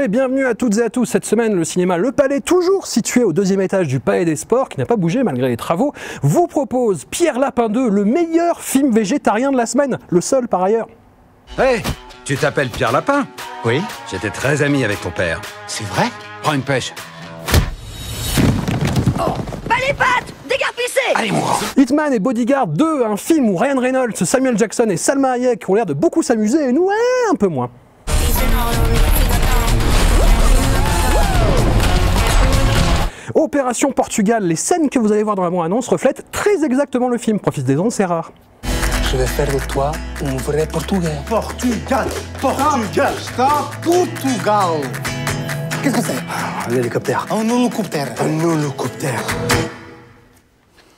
et bienvenue à toutes et à tous. Cette semaine, le cinéma Le Palais, toujours situé au 2e étage du Palais des Sports, qui n'a pas bougé malgré les travaux, vous propose Pierre Lapin 2, le meilleur film végétarien de la semaine, le seul par ailleurs. Hey, tu t'appelles Pierre Lapin? Oui. J'étais très ami avec ton père. C'est vrai? Prends une pêche. Oh, pas les pattes! Dégarpissez! Allez, mourant. Hitman et Bodyguard 2, un film où Ryan Reynolds, Samuel Jackson et Salma Hayek ont l'air de beaucoup s'amuser et nous, un peu moins. Opération Portugal, les scènes que vous allez voir dans la bande-annonce reflètent très exactement le film. Profitez-en, c'est rare. Je vais faire de toi un vrai Portugais. Portugal! Portugal! Stop! Portugal! Qu'est-ce que c'est? Un hélicoptère. Un hélicoptère. Un hélicoptère.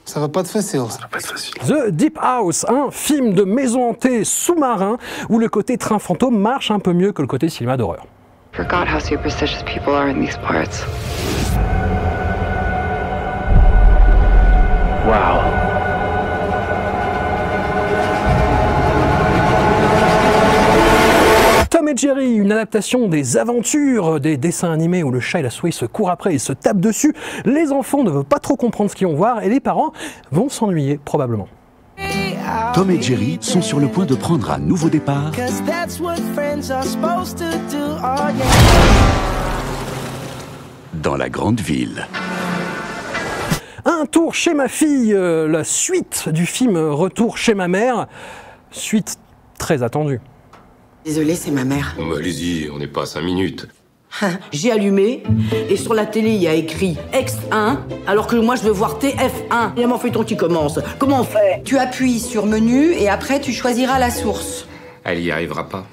Ça va pas être facile. The Deep House, un film de maison hantée sous-marin où le côté train fantôme marche un peu mieux que le côté cinéma d'horreur. Forgot how superstitious people are in these parts. Wow. Tom et Jerry, une adaptation des aventures des dessins animés où le chat et la souris se courent après et se tapent dessus. Les enfants ne veulent pas trop comprendre ce qu'ils vont voir et les parents vont s'ennuyer probablement. Tom et Jerry sont sur le point de prendre un nouveau départ dans la grande ville. Un tour chez ma fille, la suite du film Retour chez ma mère, suite très attendue. Désolée, c'est ma mère. Bon, bah, allez-y, on n'est pas à 5 minutes. J'ai allumé et sur la télé, il y a écrit X1 alors que moi, je veux voir TF1. Il y a mon feuilleton qui commence. Comment on fait? Tu appuies sur menu et après, tu choisiras la source. Elle y arrivera pas.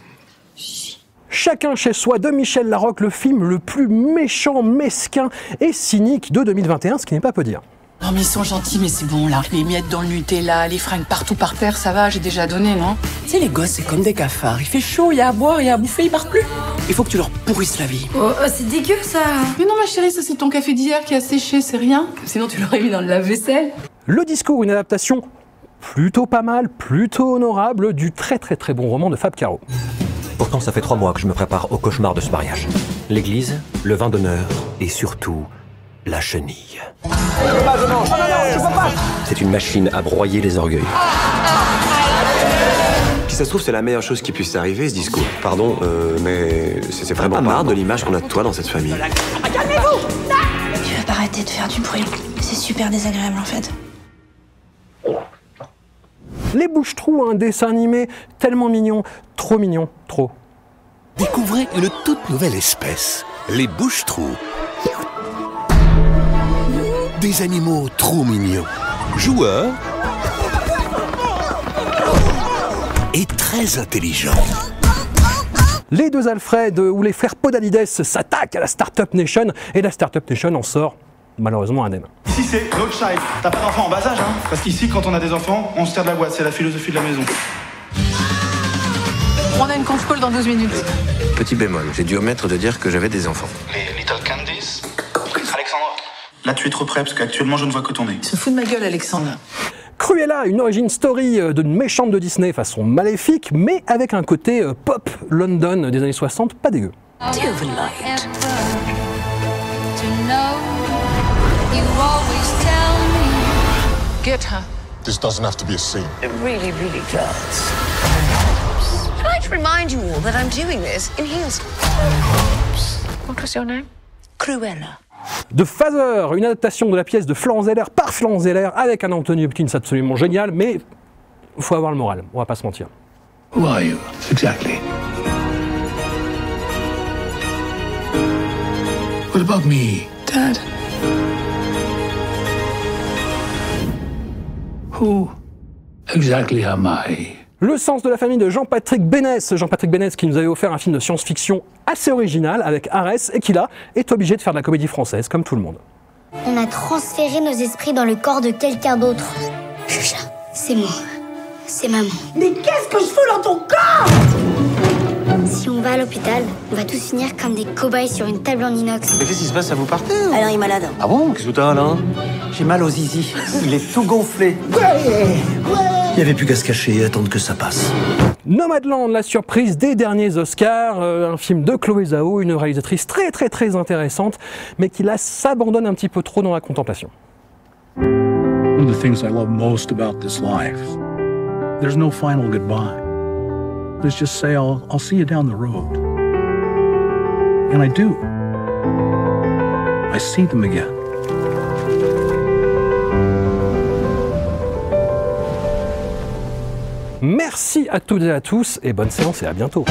Chacun chez soi de Michel Larocque, le film le plus méchant, mesquin et cynique de 2021, ce qui n'est pas peu dire. Non mais ils sont gentils, mais c'est bon là. Les miettes dans le Nutella, les fringues partout par terre, ça va, j'ai déjà donné, non? Tu sais, les gosses, c'est comme des cafards. Il fait chaud, il y a à boire, il y a à bouffer, ils partent plus. Il faut que tu leur pourrisses la vie. Oh, c'est dégueu ça! Mais non ma chérie, ça c'est ton café d'hier qui a séché, c'est rien. Sinon tu l'aurais mis dans le lave-vaisselle. Le Discours, une adaptation plutôt pas mal, plutôt honorable du très bon roman de Fab Caro. Pourtant, ça fait 3 mois que je me prépare au cauchemar de ce mariage. L'église, le vin d'honneur et surtout, la chenille. C'est une machine à broyer les orgueils. Si ça se trouve, c'est la meilleure chose qui puisse arriver, ce discours. Pardon, mais c'est vraiment pas marre de l'image qu'on a de toi dans cette famille. Calmez-vous! Tu veux pas arrêter de faire du bruit? C'est super désagréable en fait. Les Bouches-Trous, un dessin animé tellement mignon, trop. Découvrez une toute nouvelle espèce, les Bouches-Trous. Des animaux trop mignons, joueurs et très intelligents. Les deux Alfred ou les frères Podalides s'attaquent à la Startup Nation et la Startup Nation en sort malheureusement indemne. Ici c'est no child. T'as pas d'enfant en bas âge, hein? Parce qu'ici quand on a des enfants, on se tire de la boîte, c'est la philosophie de la maison. On a une conf call dans 12 minutes. Petit bémol, j'ai dû omettre de dire que j'avais des enfants. Les Little Candies. Alexandre, là tu es trop près parce qu'actuellement je ne vois que ton nez. Se fout de ma gueule, Alexandre. Cruella, une origin story d'une méchante de Disney façon maléfique, mais avec un côté pop London des années 60 pas dégueu. Get her. This doesn't have to be a scene. It really does. I'd like to remind you all that I'm doing this in heels. What was your name? Cruella. The Father, une adaptation de la pièce de Florence Zeller par Florence Zeller avec un Anthony Hopkins absolument génial, mais il faut avoir le moral, on va pas se mentir. Who are you, exactly? What about me, Dad? Who exactly am I? Le sens de la famille de Jean-Patrick Bénès. Jean-Patrick Bénès qui nous avait offert un film de science-fiction assez original avec Arès et qui là est obligé de faire de la comédie française comme tout le monde. On a transféré nos esprits dans le corps de quelqu'un d'autre. Chucha, c'est moi. C'est maman. Mais qu'est-ce que je fous dans ton corps? Si on va à l'hôpital, on va tous finir comme des cobayes sur une table en inox. Mais qu'est-ce qui se passe, ça vous partez ou... Alors il est malade. Ah bon? Qu'est-ce que t'as là? J'ai mal aux zizi. Il est tout gonflé. Il n'y avait plus qu'à se cacher et attendre que ça passe. Nomadland, la surprise des derniers Oscars, un film de Chloé Zhao, une réalisatrice très intéressante, mais qui là s'abandonne un petit peu trop dans la contemplation. One of the things I love most about this life, there's no final goodbye. Let's just say I'll see you down the road. And I do. I see them again. Merci à toutes et à tous et bonne séance et à bientôt.